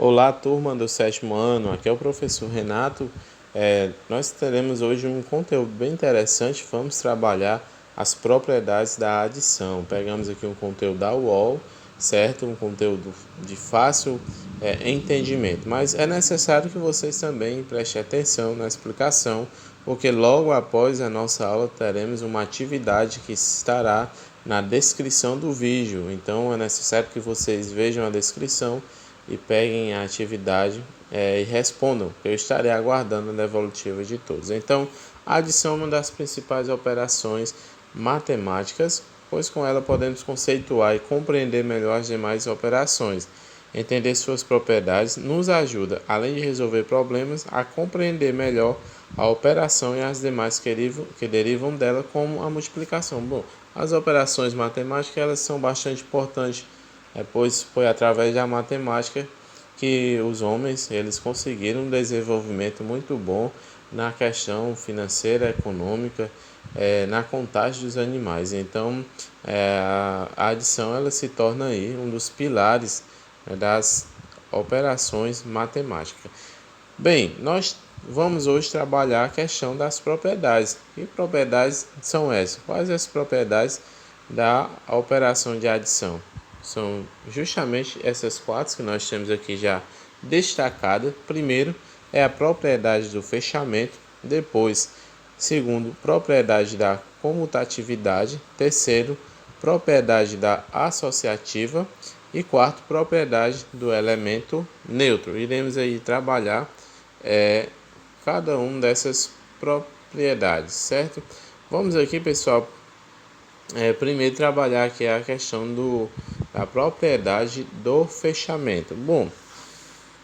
Olá, turma do sétimo ano, aqui é o professor Renato. Nós teremos hoje um conteúdo bem interessante. Vamos trabalhar as propriedades da adição. Pegamos aqui um conteúdo da UOL, certo? Um conteúdo de fácil entendimento, mas é necessário que vocês também prestem atenção na explicação, porque logo após a nossa aula teremos uma atividade que estará na descrição do vídeo. Então é necessário que vocês vejam a descrição e peguem a atividade e respondam. Eu estarei aguardando a devolutiva de todos. Então, a adição é uma das principais operações matemáticas, pois com ela podemos conceituar e compreender melhor as demais operações. Entender suas propriedades nos ajuda, além de resolver problemas, a compreender melhor a operação e as demais que derivam dela, como a multiplicação. Bom, as operações matemáticas elas são bastante importantes, pois foi através da matemática que os homens eles conseguiram um desenvolvimento muito bom na questão financeira, econômica, na contagem dos animais. Então, a adição ela se torna aí um dos pilares das operações matemáticas. Bem, nós vamos hoje trabalhar a questão das propriedades. Que propriedades são essas? Quais as propriedades da operação de adição? São justamente essas quatro que nós temos aqui já destacadas. Primeiro é a propriedade do fechamento, depois, segundo, propriedade da comutatividade, terceiro, propriedade da associativa e quarto, propriedade do elemento neutro. Iremos aí trabalhar cada uma dessas propriedades, certo? Vamos aqui, pessoal, primeiro trabalhar aqui a questão da propriedade do fechamento. Bom,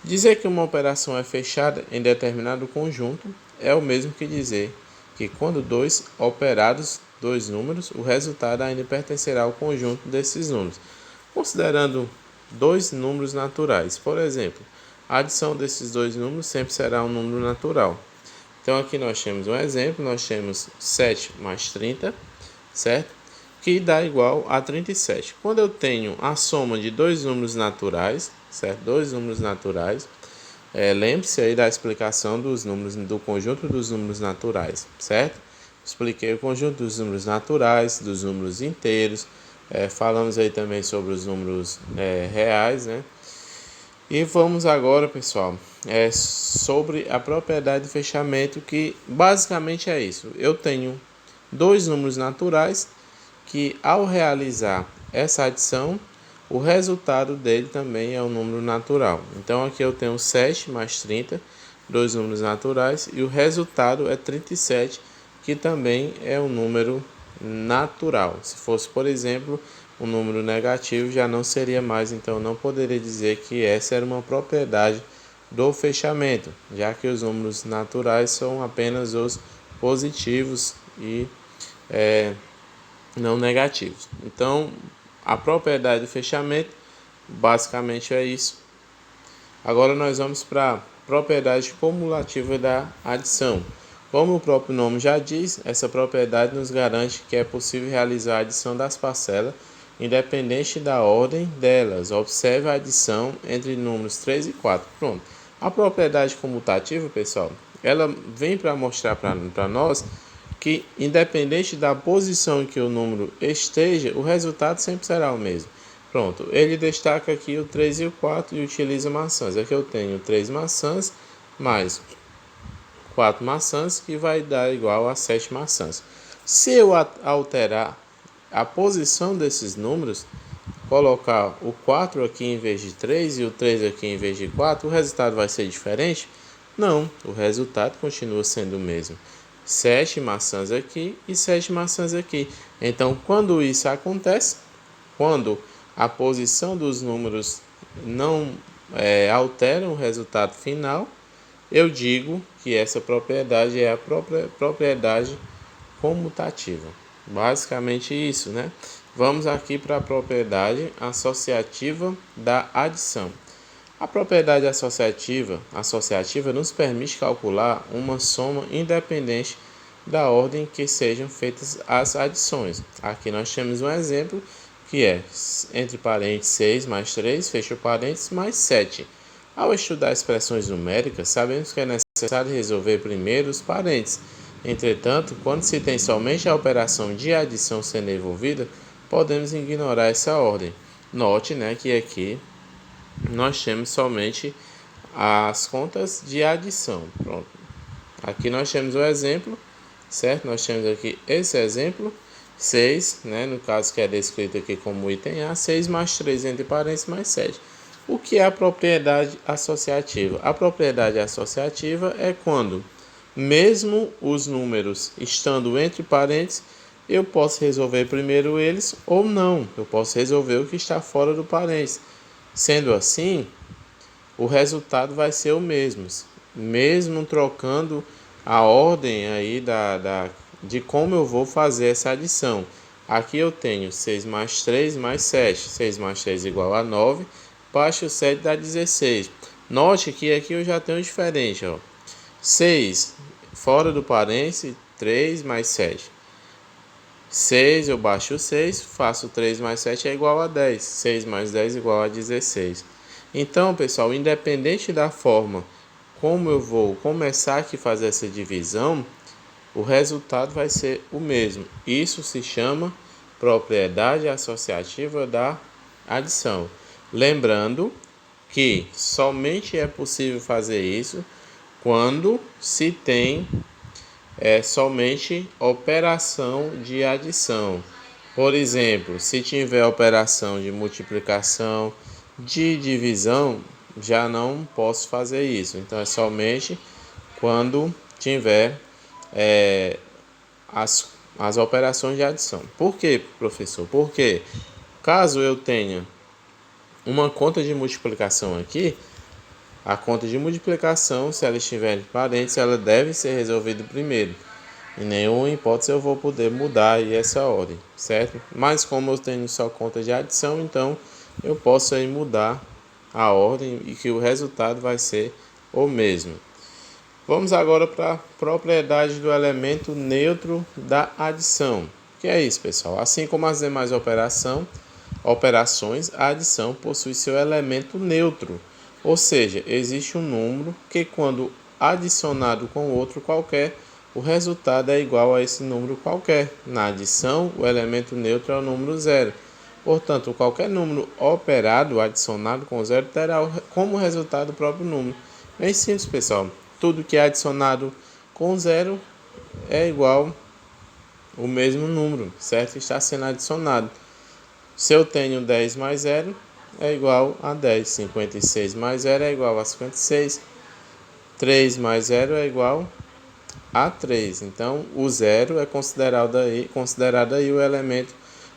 dizer que uma operação é fechada em determinado conjunto é o mesmo que dizer que quando dois operados dois números, o resultado ainda pertencerá ao conjunto desses números. Considerando dois números naturais, por exemplo, a adição desses dois números sempre será um número natural. Então aqui nós temos um exemplo, nós temos 7 mais 30, certo? Que dá igual a 37. Quando eu tenho a soma de dois números naturais, certo? Dois números naturais, lembre-se aí da explicação dos números, do conjunto dos números naturais, certo? Expliquei o conjunto dos números naturais, dos números inteiros, falamos aí também sobre os números reais, né? E vamos agora, pessoal, sobre a propriedade de fechamento, que basicamente é isso. Eu tenho dois números naturais que, ao realizar essa adição, o resultado dele também é um número natural. Então aqui eu tenho 7 mais 30, dois números naturais, e o resultado é 37, que também é um número natural. Se fosse, por exemplo, um número negativo, já não seria mais, então não poderia dizer que essa era uma propriedade do fechamento, já que os números naturais são apenas os positivos e não negativos. Então, a propriedade do fechamento basicamente é isso. Agora nós vamos para a propriedade cumulativa da adição. Como o próprio nome já diz, essa propriedade nos garante que é possível realizar a adição das parcelas, independente da ordem delas. Observe a adição entre números 3 e 4. Pronto. A propriedade comutativa, pessoal, ela vem para mostrar para nós que, independente da posição em que o número esteja, o resultado sempre será o mesmo. Pronto, ele destaca aqui o 3 e o 4 e utiliza maçãs. Aqui eu tenho 3 maçãs mais 4 maçãs, que vai dar igual a 7 maçãs. Se eu alterar a posição desses números, colocar o 4 aqui em vez de 3 e o 3 aqui em vez de 4, o resultado vai ser diferente? Não, o resultado continua sendo o mesmo. 7 maçãs aqui e 7 maçãs aqui. Então, quando isso acontece, quando a posição dos números não altera o resultado final, eu digo que essa propriedade é a própria propriedade comutativa. Basicamente isso, né? Vamos aqui para a propriedade associativa da adição. A propriedade associativa nos permite calcular uma soma independente da ordem que sejam feitas as adições. Aqui nós temos um exemplo que é entre parênteses 6 mais 3, fecha parênteses, mais 7. Ao estudar expressões numéricas, sabemos que é necessário resolver primeiro os parênteses. Entretanto, quando se tem somente a operação de adição sendo envolvida, podemos ignorar essa ordem. Note, que aqui nós temos somente as contas de adição. Pronto. Aqui nós temos o exemplo, certo? Nós temos aqui esse exemplo, 6, no caso que é descrito aqui como item A, 6 mais 3 entre parênteses mais 7. O que é a propriedade associativa? A propriedade associativa é quando, mesmo os números estando entre parênteses, eu posso resolver primeiro eles ou não. Eu posso resolver o que está fora do parênteses. Sendo assim, o resultado vai ser o mesmo. Mesmo trocando a ordem aí de como eu vou fazer essa adição. Aqui eu tenho 6 mais 3 mais 7. 6 mais 3 igual a 9. Baixo 7 dá 16. Note que aqui eu já tenho diferente. 6 fora do parênteses, 3 mais 7. 6 eu baixo 6, faço 3 mais 7 é igual a 10. 6 mais 10 é igual a 16. Então, pessoal, independente da forma como eu vou começar aqui a fazer essa divisão, o resultado vai ser o mesmo. Isso se chama propriedade associativa da adição. Lembrando que somente é possível fazer isso quando se tem somente operação de adição. Por exemplo, se tiver operação de multiplicação, de divisão, já não posso fazer isso. Então é somente quando tiver as operações de adição. Por quê, professor? Porque caso eu tenha uma conta de multiplicação aqui, a conta de multiplicação, se ela estiver em parênteses, ela deve ser resolvida primeiro. Em nenhuma hipótese eu vou poder mudar aí essa ordem, certo? Mas como eu tenho só conta de adição, então eu posso aí mudar a ordem e que o resultado vai ser o mesmo. Vamos agora para a propriedade do elemento neutro da adição. O que é isso, pessoal? Assim como as demais operações, a adição possui seu elemento neutro. Ou seja, existe um número que, quando adicionado com outro qualquer, o resultado é igual a esse número qualquer. Na adição, o elemento neutro é o número zero. Portanto, qualquer número operado, adicionado com zero, terá como resultado o próprio número. Bem simples, pessoal. Tudo que é adicionado com zero é igual ao mesmo número, certo? Está sendo adicionado. Se eu tenho 10 mais 0, é igual a 10. 56 mais 0 é igual a 56. 3 mais 0 é igual a 3. Então, o zero é considerado aí o elemento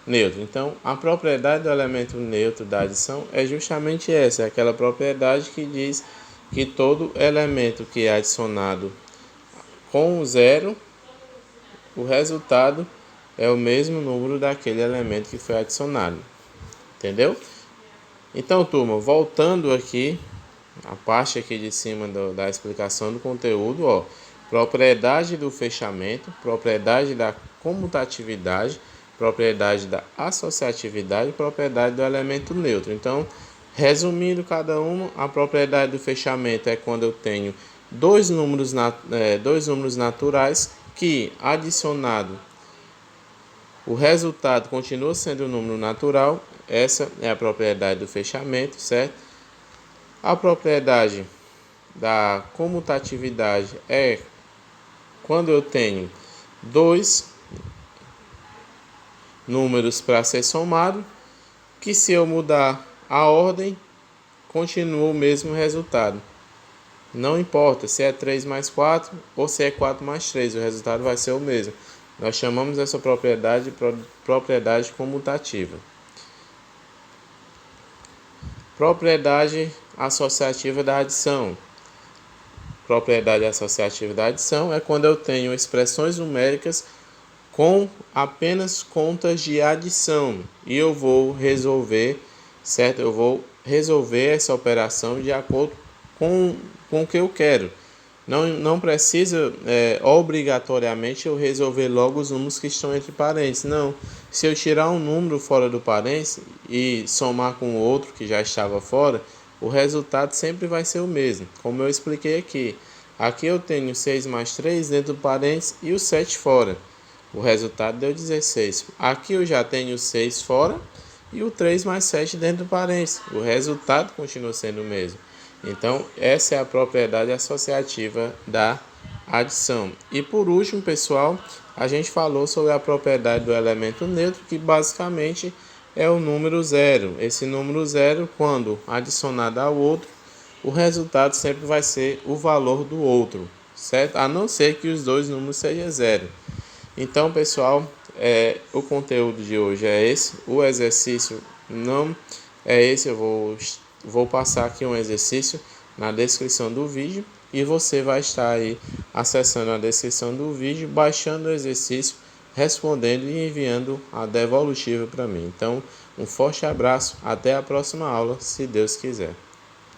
neutro. Então, a propriedade do elemento neutro da adição é justamente essa. É aquela propriedade que diz que todo elemento que é adicionado com o zero, o resultado é o mesmo número daquele elemento que foi adicionado. Entendeu? Então, turma, voltando aqui, a parte aqui de cima da explicação do conteúdo, propriedade do fechamento, propriedade da comutatividade, propriedade da associatividade e propriedade do elemento neutro. Então, resumindo cada uma, a propriedade do fechamento é quando eu tenho dois números naturais que, adicionado, o resultado continua sendo um número natural. Essa é a propriedade do fechamento, certo? A propriedade da comutatividade é quando eu tenho dois números para ser somado, que se eu mudar a ordem, continua o mesmo resultado. Não importa se é 3 mais 4 ou se é 4 mais 3, o resultado vai ser o mesmo. Nós chamamos essa propriedade de propriedade comutativa. Propriedade associativa da adição. Propriedade associativa da adição é quando eu tenho expressões numéricas com apenas contas de adição e eu vou resolver, certo? Eu vou resolver essa operação de acordo com o que eu quero. Não precisa obrigatoriamente eu resolver logo os números que estão entre parênteses. Não. Se eu tirar um número fora do parênteses e somar com o outro que já estava fora, o resultado sempre vai ser o mesmo, como eu expliquei aqui. Aqui eu tenho 6 mais 3 dentro do parênteses e o 7 fora. O resultado deu 16. Aqui eu já tenho o 6 fora e o 3 mais 7 dentro do parênteses. O resultado continua sendo o mesmo. Então, essa é a propriedade associativa da adição. E por último, pessoal, a gente falou sobre a propriedade do elemento neutro, que basicamente é o número zero. Esse número zero, quando adicionado ao outro, o resultado sempre vai ser o valor do outro, certo? A não ser que os dois números sejam zero. Então, pessoal, o conteúdo de hoje é esse. O exercício não é esse. Eu vou passar aqui um exercício na descrição do vídeo e você vai estar aí acessando a descrição do vídeo, baixando o exercício, respondendo e enviando a devolutiva para mim. Então, um forte abraço, até a próxima aula, se Deus quiser.